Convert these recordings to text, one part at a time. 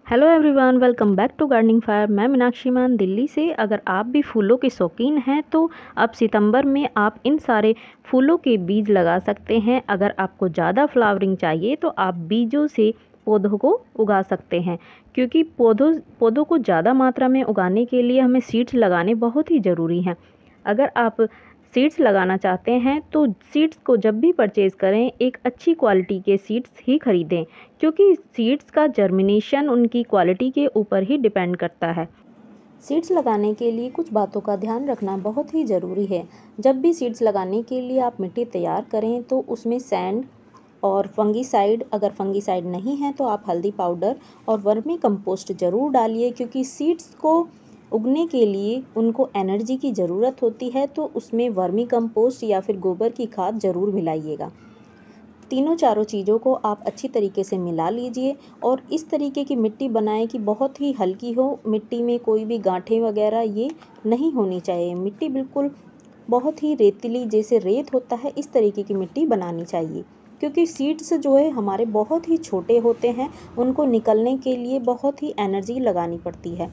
Hello everyone, welcome back to gardening fire. मैं मीनाक्षी मान दिल्ली से। अगर आप भी फूलों के शौकीन हैं तो अब सितंबर में आप इन सारे फूलों के बीज लगा सकते हैं। अगर आपको ज़्यादा फ्लावरिंग चाहिए तो आप बीजों से पौधों को उगा सकते हैं, क्योंकि पौधों को ज़्यादा मात्रा में उगाने के लिए हमें सीड्स लगाने बहुत ही ज़रूरी हैं। अगर आप सीड्स लगाना चाहते हैं तो सीड्स को जब भी परचेज़ करें एक अच्छी क्वालिटी के सीड्स ही खरीदें, क्योंकि सीड्स का जर्मिनेशन उनकी क्वालिटी के ऊपर ही डिपेंड करता है। सीड्स लगाने के लिए कुछ बातों का ध्यान रखना बहुत ही ज़रूरी है। जब भी सीड्स लगाने के लिए आप मिट्टी तैयार करें तो उसमें सैंड और फंगीसाइड, अगर फंगीसाइड नहीं है तो आप हल्दी पाउडर और वर्मी कंपोस्ट ज़रूर डालिए, क्योंकि सीड्स को उगने के लिए उनको एनर्जी की ज़रूरत होती है। तो उसमें वर्मी कंपोस्ट या फिर गोबर की खाद ज़रूर मिलाइएगा। तीनों चारों चीज़ों को आप अच्छी तरीके से मिला लीजिए और इस तरीके की मिट्टी बनाएं कि बहुत ही हल्की हो। मिट्टी में कोई भी गांठें वगैरह ये नहीं होनी चाहिए। मिट्टी बिल्कुल बहुत ही रेतीली, जैसे रेत होता है, इस तरीके की मिट्टी बनानी चाहिए, क्योंकि सीड्स जो है हमारे बहुत ही छोटे होते हैं। उनको निकलने के लिए बहुत ही एनर्जी लगानी पड़ती है।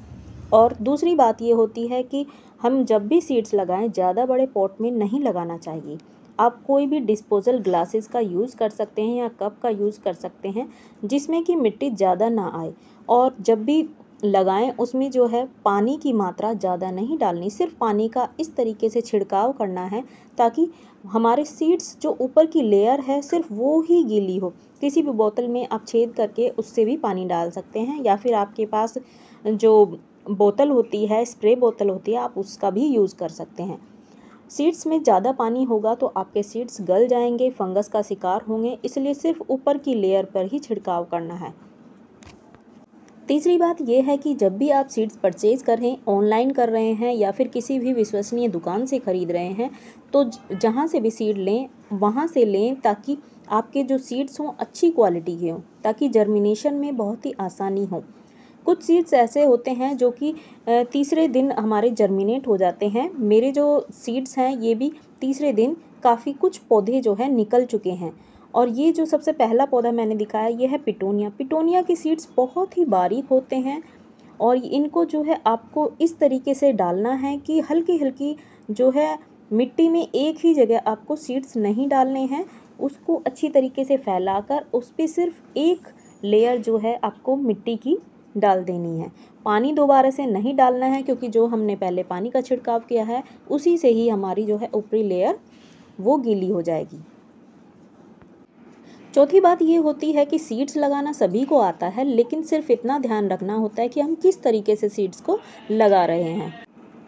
और दूसरी बात ये होती है कि हम जब भी सीड्स लगाएं ज़्यादा बड़े पॉट में नहीं लगाना चाहिए। आप कोई भी डिस्पोजल ग्लासेस का यूज़ कर सकते हैं या कप का यूज़ कर सकते हैं, जिसमें कि मिट्टी ज़्यादा ना आए। और जब भी लगाएं उसमें जो है पानी की मात्रा ज़्यादा नहीं डालनी, सिर्फ पानी का इस तरीके से छिड़काव करना है ताकि हमारे सीड्स जो ऊपर की लेयर है सिर्फ वो ही गीली हो। किसी भी बोतल में आप छेद करके उससे भी पानी डाल सकते हैं, या फिर आपके पास जो बोतल होती है, स्प्रे बोतल होती है, आप उसका भी यूज़ कर सकते हैं। सीड्स में ज़्यादा पानी होगा तो आपके सीड्स गल जाएंगे, फंगस का शिकार होंगे, इसलिए सिर्फ ऊपर की लेयर पर ही छिड़काव करना है। तीसरी बात यह है कि जब भी आप सीड्स परचेज़ करें, ऑनलाइन कर रहे हैं या फिर किसी भी विश्वसनीय दुकान से ख़रीद रहे हैं, तो जहाँ से भी सीड लें वहाँ से लें, ताकि आपके जो सीड्स हों अच्छी क्वालिटी के हों, ताकि जर्मिनेशन में बहुत ही आसानी हो। कुछ सीड्स ऐसे होते हैं जो कि तीसरे दिन हमारे जर्मिनेट हो जाते हैं। मेरे जो सीड्स हैं ये भी तीसरे दिन काफ़ी कुछ पौधे जो है निकल चुके हैं। और ये जो सबसे पहला पौधा मैंने दिखाया ये है पिटोनिया। पिटोनिया के सीड्स बहुत ही बारीक होते हैं और इनको जो है आपको इस तरीके से डालना है कि हल्की हल्की जो है मिट्टी में एक ही जगह आपको सीड्स नहीं डालने हैं। उसको अच्छी तरीके से फैलाकर उस पर सिर्फ एक लेयर जो है आपको मिट्टी की डाल देनी है। पानी दोबारा से नहीं डालना है, क्योंकि जो हमने पहले पानी का छिड़काव किया है उसी से ही हमारी जो है ऊपरी लेयर वो गीली हो जाएगी। चौथी बात ये होती है कि सीड्स लगाना सभी को आता है, लेकिन सिर्फ इतना ध्यान रखना होता है कि हम किस तरीके से सीड्स को लगा रहे हैं।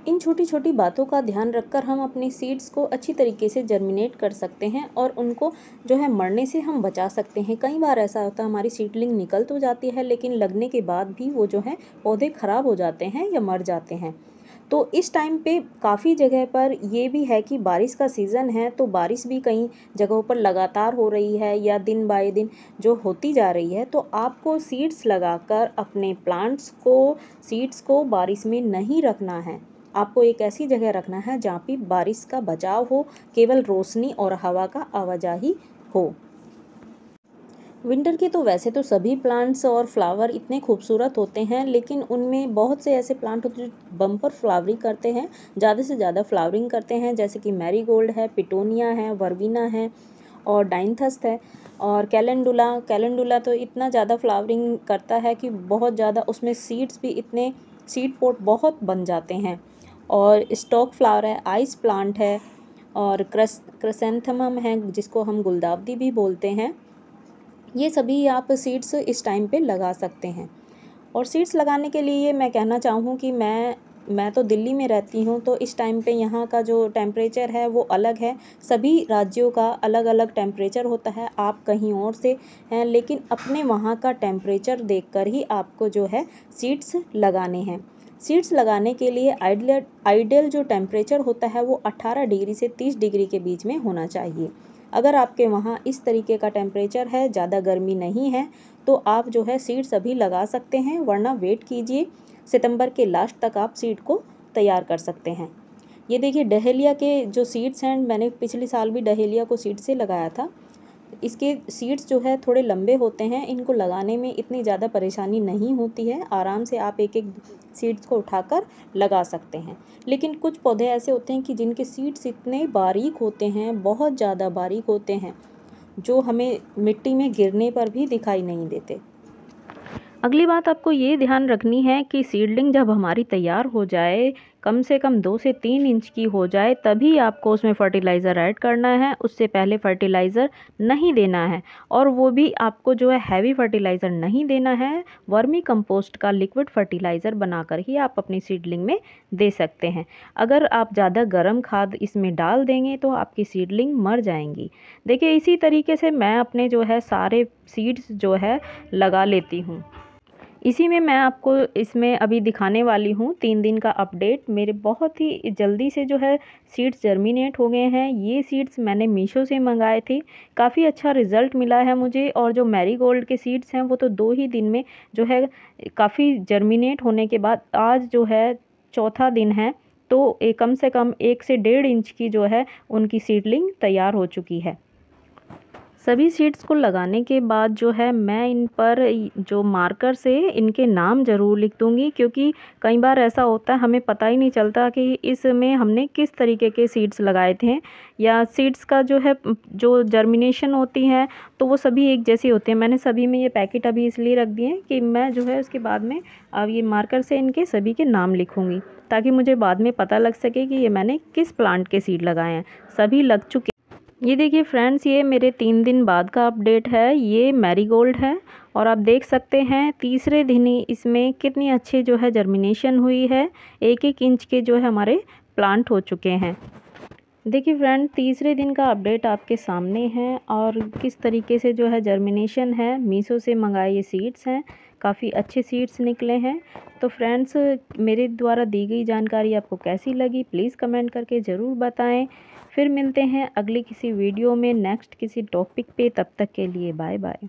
इन छोटी छोटी बातों का ध्यान रखकर हम अपने सीड्स को अच्छी तरीके से जर्मिनेट कर सकते हैं और उनको जो है मरने से हम बचा सकते हैं। कई बार ऐसा होता है हमारी सीडलिंग निकल तो जाती है, लेकिन लगने के बाद भी वो जो है पौधे ख़राब हो जाते हैं या मर जाते हैं। तो इस टाइम पे काफ़ी जगह पर ये भी है कि बारिश का सीज़न है, तो बारिश भी कई जगहों पर लगातार हो रही है या दिन बाय दिन जो होती जा रही है। तो आपको सीड्स लगाकर अपने प्लांट्स को, सीड्स को बारिश में नहीं रखना है। आपको एक ऐसी जगह रखना है जहाँ पे बारिश का बचाव हो, केवल रोशनी और हवा का आवाजाही हो। विंटर के तो वैसे तो सभी प्लांट्स और फ्लावर इतने खूबसूरत होते हैं, लेकिन उनमें बहुत से ऐसे प्लांट होते हैं जो बम्पर फ्लावरिंग करते हैं, ज़्यादा से ज़्यादा फ्लावरिंग करते हैं, जैसे कि मैरीगोल्ड है, पिटोनिया है, वर्बिना है और डाइंथस है। और कैलेंडुला तो इतना ज़्यादा फ्लावरिंग करता है कि बहुत ज़्यादा उसमें सीड्स भी इतने, सीड पोट बहुत बन जाते हैं। और स्टॉक फ्लावर है, आइस प्लांट है और क्रिसैंथेमम है, जिसको हम गुलदावदी भी बोलते हैं। ये सभी आप सीड्स इस टाइम पे लगा सकते हैं। और सीड्स लगाने के लिए मैं कहना चाहूँ कि मैं तो दिल्ली में रहती हूँ, तो इस टाइम पे यहाँ का जो टेम्परेचर है वो अलग है। सभी राज्यों का अलग अलग टेम्परेचर होता है। आप कहीं और से हैं, लेकिन अपने वहाँ का टेम्परेचर देखकर ही आपको जो है सीड्स लगाने हैं। सीड्स लगाने के लिए आइडियल जो टेम्परेचर होता है वो 18 डिग्री से 30 डिग्री के बीच में होना चाहिए। अगर आपके वहाँ इस तरीके का टेम्परेचर है, ज़्यादा गर्मी नहीं है, तो आप जो है सीड्स अभी लगा सकते हैं, वरना वेट कीजिए, सितंबर के लास्ट तक आप सीड को तैयार कर सकते हैं। ये देखिए डहेलिया के जो सीड्स हैं, मैंने पिछले साल भी डहेलिया को सीड से लगाया था। इसके सीड्स जो है थोड़े लंबे होते हैं, इनको लगाने में इतनी ज़्यादा परेशानी नहीं होती है, आराम से आप एक एक सीड्स को उठाकर लगा सकते हैं। लेकिन कुछ पौधे ऐसे होते हैं कि जिनके सीड्स इतने बारीक होते हैं, बहुत ज़्यादा बारीक होते हैं, जो हमें मिट्टी में गिरने पर भी दिखाई नहीं देते। अगली बात आपको ये ध्यान रखनी है कि सीडलिंग जब हमारी तैयार हो जाए, कम से कम 2 से 3 इंच की हो जाए, तभी आपको उसमें फर्टिलाइज़र ऐड करना है। उससे पहले फर्टिलाइज़र नहीं देना है, और वो भी आपको जो है हैवी फर्टिलाइज़र नहीं देना है। वर्मी कंपोस्ट का लिक्विड फर्टिलाइज़र बनाकर ही आप अपनी सीडलिंग में दे सकते हैं। अगर आप ज़्यादा गर्म खाद इसमें डाल देंगे तो आपकी सीडलिंग मर जाएंगी। देखिए, इसी तरीके से मैं अपने जो है सारे सीड्स जो है लगा लेती हूँ। इसी में मैं आपको इसमें अभी दिखाने वाली हूँ 3 दिन का अपडेट। मेरे बहुत ही जल्दी से जो है सीड्स जर्मिनेट हो गए हैं। ये सीड्स मैंने मीशो से मंगाए थे, काफ़ी अच्छा रिज़ल्ट मिला है मुझे। और जो मैरीगोल्ड के सीड्स हैं वो तो 2 ही दिन में जो है काफ़ी जर्मिनेट होने के बाद आज जो है चौथा दिन है, तो कम से कम 1 से 1.5 इंच की जो है उनकी सीडलिंग तैयार हो चुकी है। सभी सीड्स को लगाने के बाद जो है मैं इन पर जो मार्कर से इनके नाम ज़रूर लिख दूँगी, क्योंकि कई बार ऐसा होता है हमें पता ही नहीं चलता कि इसमें हमने किस तरीके के सीड्स लगाए थे, या सीड्स का जो है जो जर्मिनेशन होती है तो वो सभी एक जैसी होती हैं। मैंने सभी में ये पैकेट अभी इसलिए रख दिए कि मैं जो है उसके बाद में अब ये मार्कर से इनके सभी के नाम लिखूँगी, ताकि मुझे बाद में पता लग सके कि ये मैंने किस प्लांट के सीड लगाए हैं। सभी लग चुके। ये देखिए फ्रेंड्स, ये मेरे 3 दिन बाद का अपडेट है। ये मैरीगोल्ड है, और आप देख सकते हैं तीसरे दिन ही इसमें कितनी अच्छी जो है जर्मिनेशन हुई है। 1-1 इंच के जो है हमारे प्लांट हो चुके हैं। देखिए फ्रेंड, तीसरे दिन का अपडेट आपके सामने है, और किस तरीके से जो है जर्मिनेशन है। मीशो से मंगाए ये सीड्स हैं, काफ़ी अच्छे सीड्स निकले हैं। तो फ्रेंड्स, मेरे द्वारा दी गई जानकारी आपको कैसी लगी प्लीज़ कमेंट करके ज़रूर बताएं। फिर मिलते हैं अगली किसी वीडियो में नेक्स्ट किसी टॉपिक पे। तब तक के लिए बाय बाय।